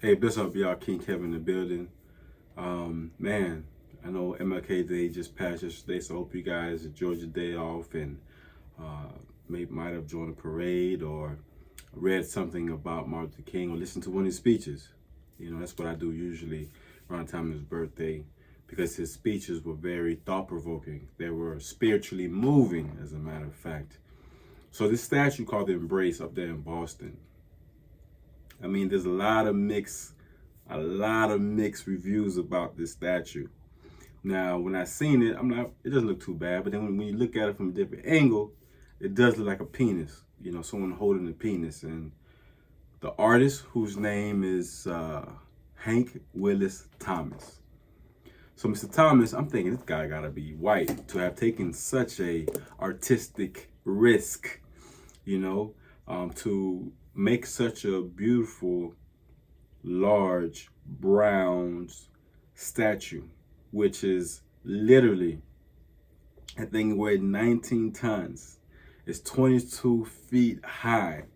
Hey, what's up, y'all? King Kevin in the building. Man, I know MLK Day just passed yesterday, so I hope you guys enjoyed your day off and uh, might have joined a parade or read something about Martin Luther King or listened to one of his speeches. You know, that's what I do usually around the time of his birthday because his speeches were very thought-provoking. They were spiritually moving, as a matter of fact. So this statue called the Embrace up there in Boston. I mean, there's a lot of mixed reviews about this statue. Now, when I seen it, it doesn't look too bad, but then when you look at it from a different angle, it does look like a penis, you know, someone holding a penis. And the artist, whose name is Hank Willis Thomas. So Mr. Thomas, I'm thinking this guy gotta be white to have taken such a artistic risk, you know, to make such a beautiful large bronze statue, which is literally, I think it weighed 19 tons. It's 22 feet high.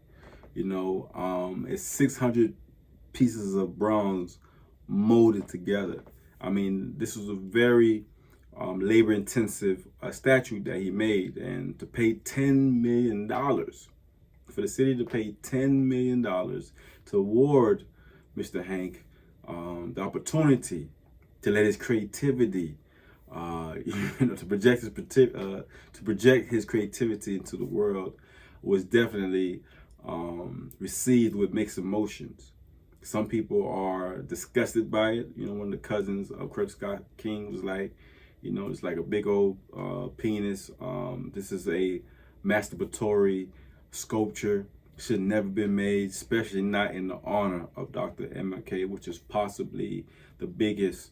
You know, it's 600 pieces of bronze molded together. I mean, this was a very labor-intensive statue that he made, and to pay $10 million for the city to pay $10 million to award Mr. Hank the opportunity to let his creativity, to project his creativity into the world was definitely received with mixed emotions. Some people are disgusted by it. You know, one of the cousins of Corretta King was like, you know, it's like a big old penis. This is a masturbatory sculpture. Should never been made, especially not in the honor of Dr. MLK, which is possibly the biggest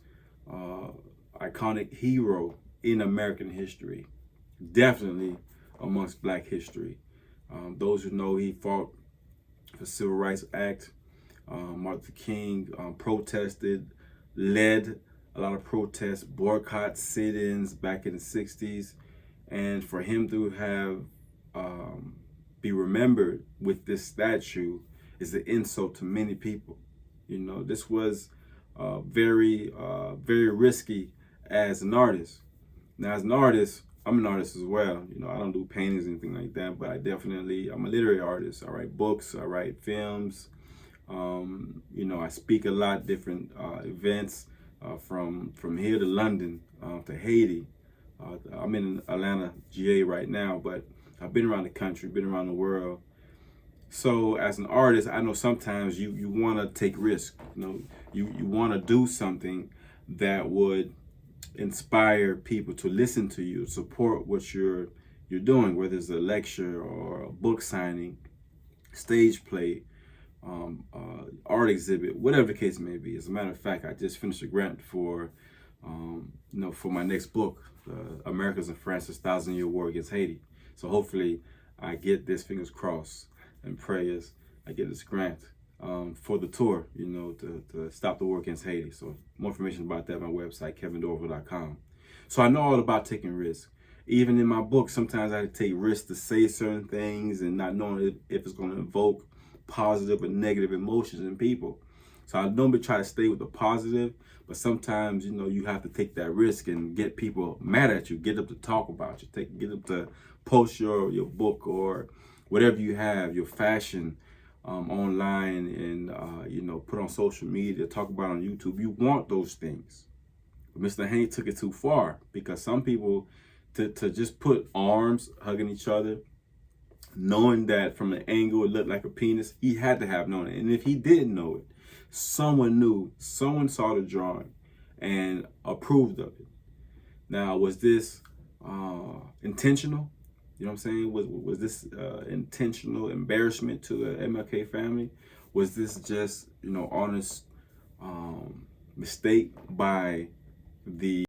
iconic hero in American history, definitely amongst Black history. Those who know, he fought for Civil Rights Act. Martin Luther King protested, led a lot of protests, boycotts, sit-ins back in the 60s. And for him to have be remembered with this statue is an insult to many people. You know, this was very risky as an artist. Now, as an artist, I'm an artist as well. You know, I don't do paintings or anything like that, but I'm a literary artist. I write books, I write films. You know, I speak a lot, different events from here to London to Haiti. I'm in Atlanta, GA right now, but I've been around the country, been around the world. So as an artist, I know sometimes you want to take risks. You know, you want to do something that would inspire people to listen to you, support what you're doing, whether it's a lecture or a book signing, stage play, art exhibit, whatever the case may be. As a matter of fact, I just finished a grant for, for my next book, America's and France's 1,000-Year War Against Haiti. So hopefully I get this, fingers crossed, and prayers, I get this grant for the tour, you know, to stop the war against Haiti. So more information about that on my website, kevindorival.com. So I know all about taking risks. Even in my book, sometimes I take risks to say certain things and not knowing if it's going to evoke positive or negative emotions in people. So I normally try to stay with the positive, but sometimes, you know, you have to take that risk and get people mad at you, get them to talk about you, get them to post your book or whatever you have, your fashion online and, you know, put on social media, talk about on YouTube. You want those things. But Mr. Hank took it too far because some people, to just put arms hugging each other, knowing that from an angle it looked like a penis, he had to have known it. And if he didn't know it, someone knew, someone saw the drawing and approved of it. Now, was this intentional? You know what I'm saying? Was this intentional embarrassment to the MLK family? Was this just, you know, honest mistake by the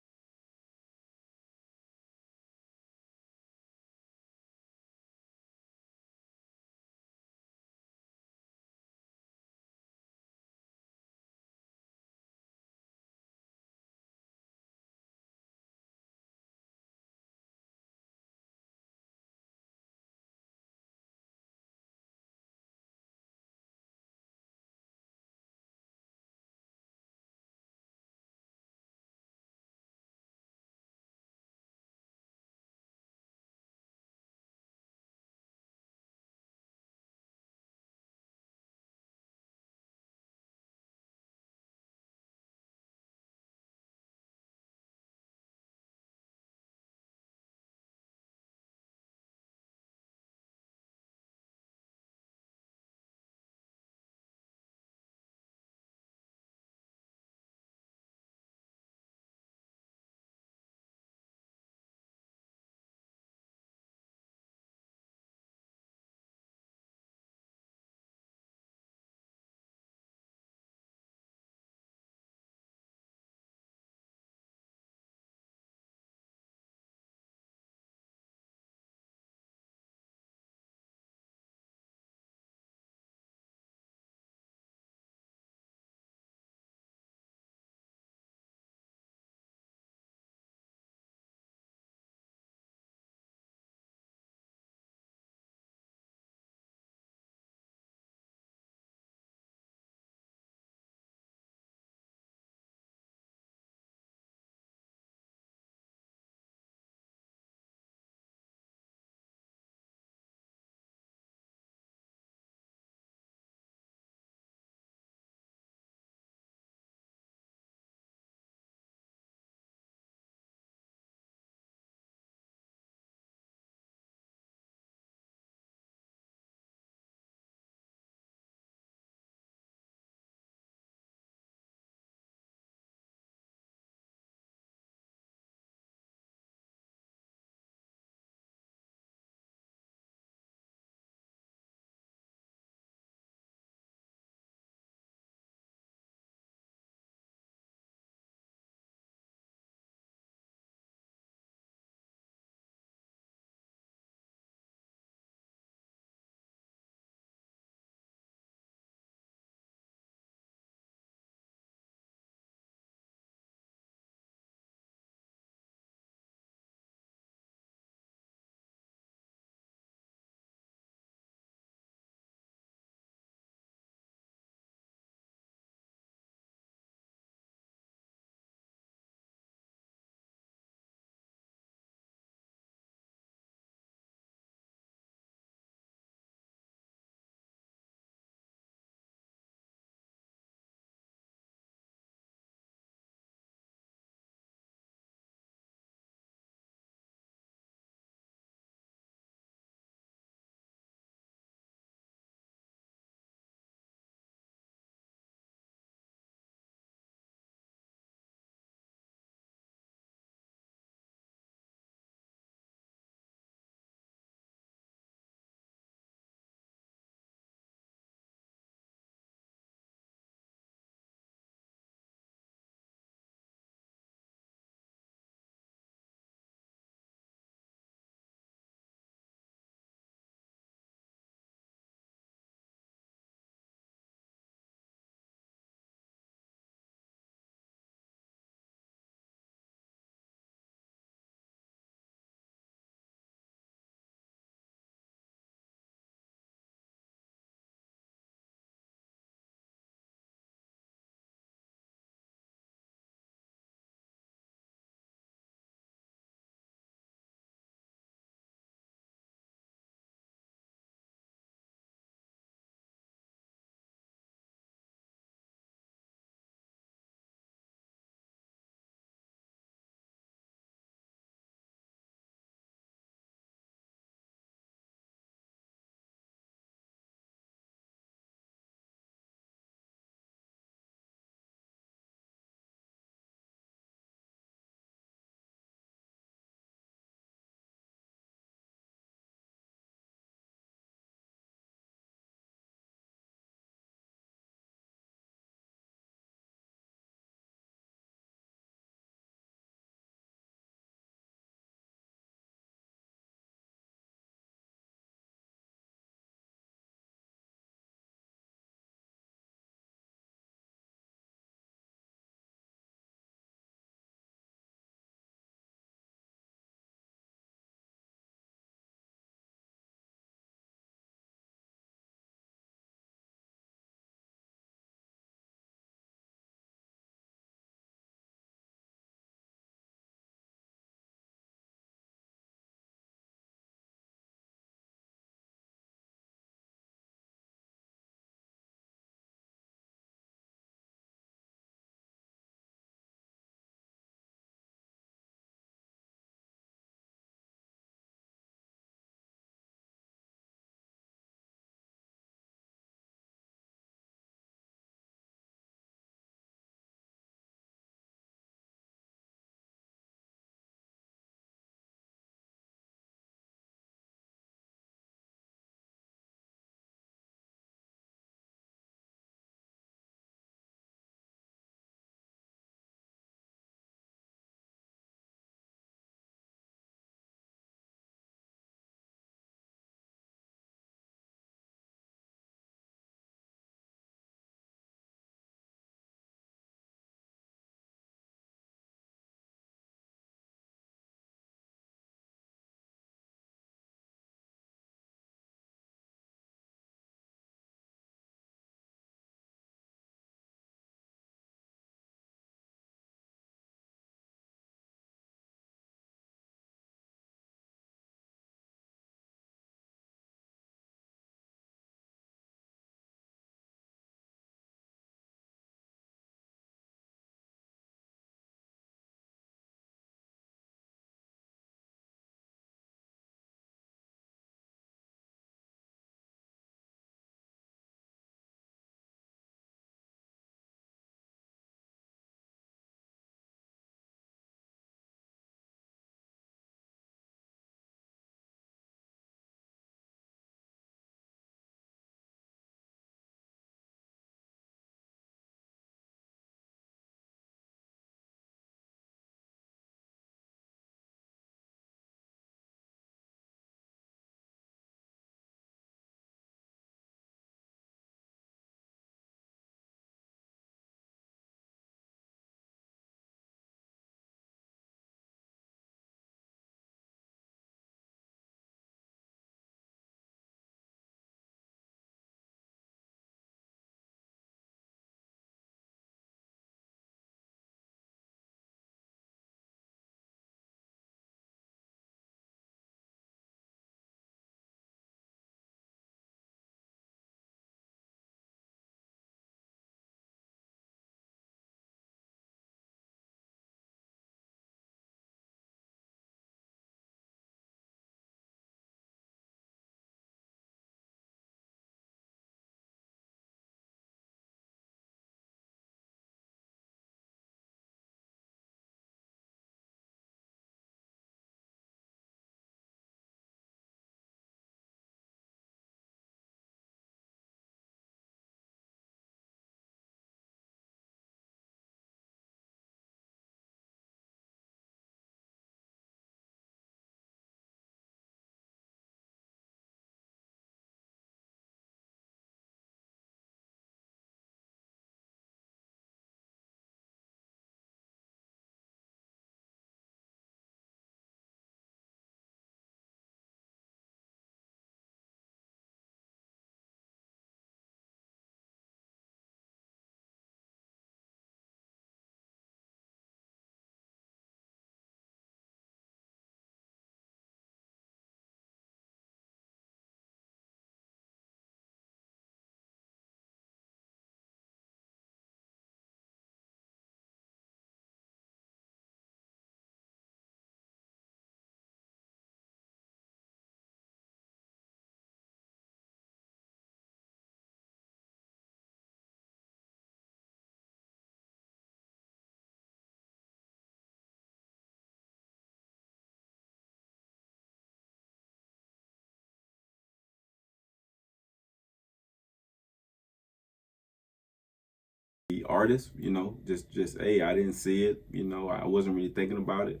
artist, you know, just hey, I didn't see it, you know, I wasn't really thinking about it.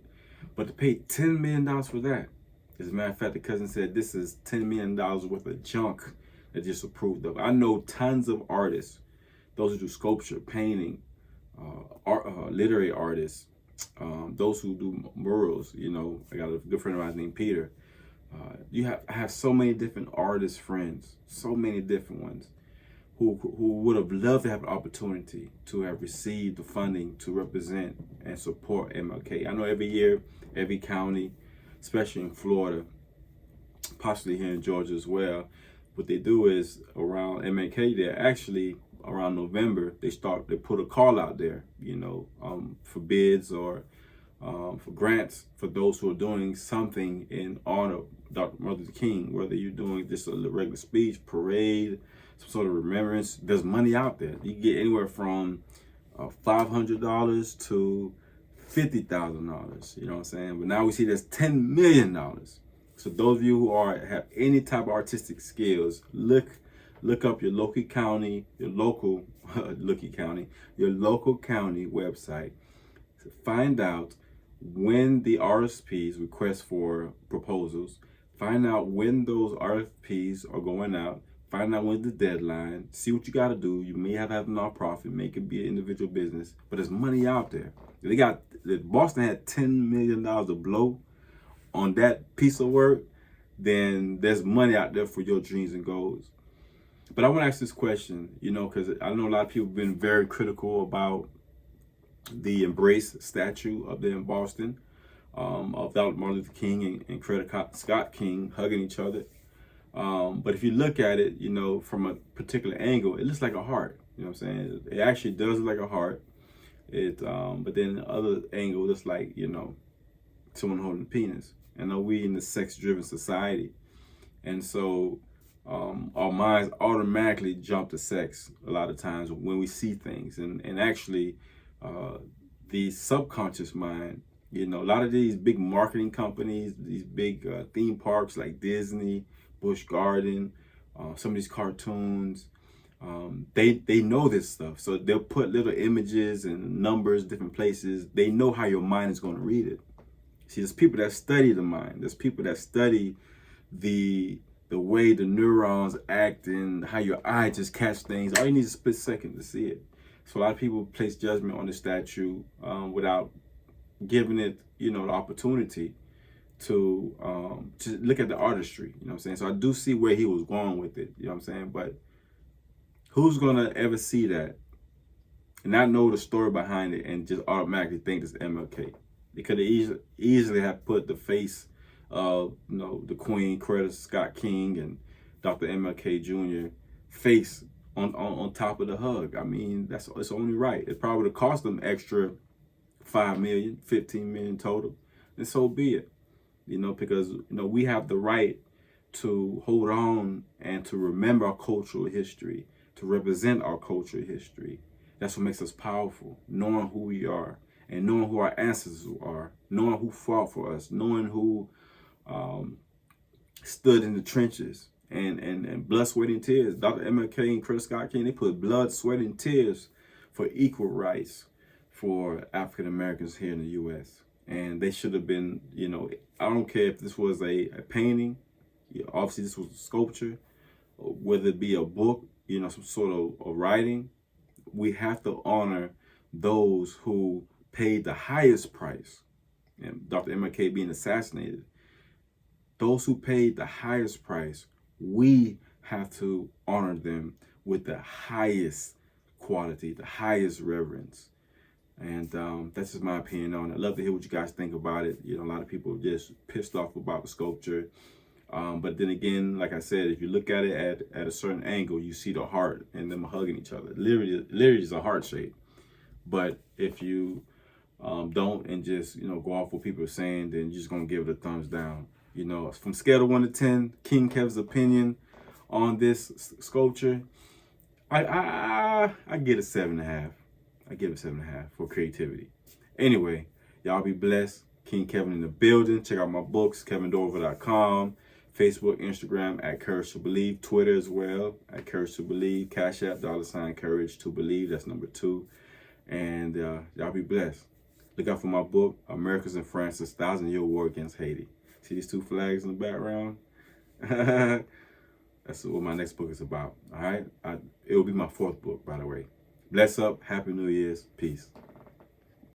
But to pay $10 million for that, as a matter of fact, the cousin said this is $10 million worth of junk that just approved of. I know tons of artists, those who do sculpture, painting, literary artists, those who do murals. You know, I got a good friend of mine named Peter. I have so many different artist friends, so many different ones, who would have loved to have an opportunity to have received the funding to represent and support MLK. I know every year, every county, especially in Florida, possibly here in Georgia as well, what they do is around MLK, they're actually around November, they put a call out there, you know, for bids or for grants for those who are doing something in honor of Dr. Martin Luther King, whether you're doing just a regular speech, parade, some sort of remembrance. There's money out there. You can get anywhere from $500 to $50,000. You know what I'm saying? But now we see there's $10 million. So those of you who have any type of artistic skills, look up your local county, your local county website to find out when the RFPs, request for proposals, find out when those RFPs are going out, find out when's the deadline, see what you got to do. You may have a nonprofit, make it be an individual business, but there's money out there. Boston had $10 million to blow on that piece of work, then there's money out there for your dreams and goals. But I want to ask this question, you know, because I know a lot of people have been very critical about the Embrace statue up there in Boston, of Dr. Martin Luther King and Corretta King hugging each other. But if you look at it, you know, from a particular angle, it looks like a heart. You know what I'm saying? It actually does look like a heart. But then the other angle looks like, you know, someone holding a penis. And know we in the sex-driven society, and so our minds automatically jump to sex a lot of times when we see things. And actually, the subconscious mind, you know, a lot of these big marketing companies, these big theme parks like Disney, Busch Garden, some of these cartoons, they know this stuff. So they'll put little images and numbers, different places. They know how your mind is going to read it. See, there's people that study the mind. There's people that study the way the neurons act and how your eye just catch things. All you need is a split second to see it. So a lot of people place judgment on the statue without giving it, you know, the opportunity to look at the artistry. You know what I'm saying? So I do see where he was going with it. You know what I'm saying? But who's gonna ever see that and not know the story behind it and just automatically think it's MLK? They could have easily have put the face of, you know, the Queen, Corretta King, and Dr. MLK Jr. face on top of the hug. I mean, it's only right. It probably would have cost them extra $5 million, $15 million total, and so be it. You know, because, you know, we have the right to hold on and to remember our cultural history, to represent our cultural history. That's what makes us powerful, knowing who we are. And knowing who our ancestors are, knowing who fought for us, knowing who stood in the trenches and blood, sweat, and tears. Dr. MLK and Corretta King, they put blood, sweat, and tears for equal rights for African Americans here in the U.S. And they should have been, you know, I don't care if this was a painting, obviously this was a sculpture, or whether it be a book, you know, some sort of writing. We have to honor those who paid the highest price, and Dr. MLK being assassinated, those who paid the highest price, we have to honor them with the highest quality, the highest reverence. And that's just my opinion on it. I'd love to hear what you guys think about it. You know, a lot of people are just pissed off about the sculpture. But then again, like I said, if you look at it at a certain angle, you see the heart and them hugging each other. Literally is a heart shape. But if you don't and just, you know, go off what people are saying, then you're just gonna give it a thumbs down. You know, from scale of 1 to 10, King Kev's opinion on this sculpture, I give it 7.5. I give it 7.5 for creativity. Anyway, y'all be blessed. King Kevin in the building. Check out my books, KevinDorival.com. Facebook, Instagram at Courage to Believe, Twitter as well at Courage to Believe, Cashapp, $Courage to Believe, that's number 2. And y'all be blessed. Look out for my book, Americans in France's 1,000-Year War Against Haiti. See these 2 flags in the background? That's what my next book is about. All right? It will be my 4th book, by the way. Bless up. Happy New Year's. Peace.